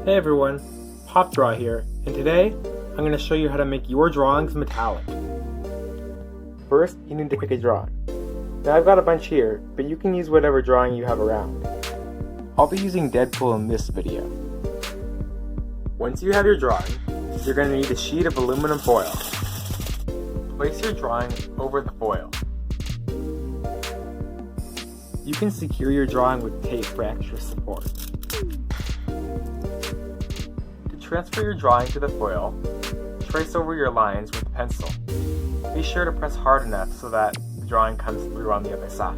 Hey everyone, PopDraw here, and today I'm going to show you how to make your drawings metallic. First, you need to pick a drawing. Now I've got a bunch here, but you can use whatever drawing you have around. I'll be using Deadpool in this video. Once you have your drawing, you're going to need a sheet of aluminum foil. Place your drawing over the foil. You can secure your drawing with tape for extra support. Transfer your drawing to the foil, trace over your lines with a pencil. Be sure to press hard enough so that the drawing comes through on the other side.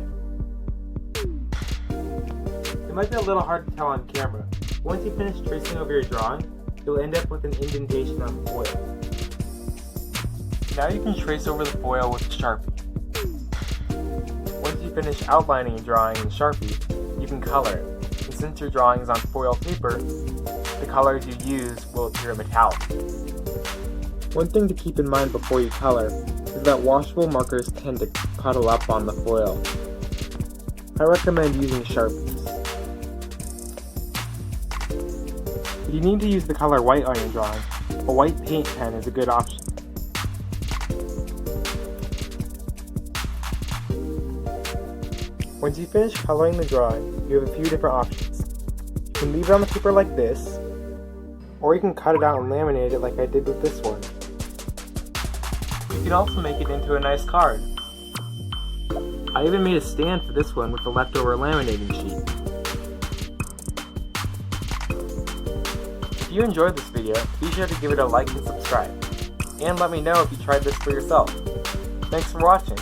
It might be a little hard to tell on camera, but once you finish tracing over your drawing, you'll end up with an indentation on the foil. Now you can trace over the foil with Sharpie. Once you finish outlining your drawing in Sharpie, you can color it, and since your drawing is on foil paper, the colors you use will appear metallic. One thing to keep in mind before you color is that washable markers tend to puddle up on the foil. I recommend using Sharpies. If you need to use the color white on your drawing, a white paint pen is a good option. Once you finish coloring the drawing, you have a few different options. You can leave it on the paper like this, or you can cut it out and laminate it like I did with this one. You can also make it into a nice card. I even made a stand for this one with the leftover laminating sheet. If you enjoyed this video, be sure to give it a like and subscribe. And let me know if you tried this for yourself. Thanks for watching.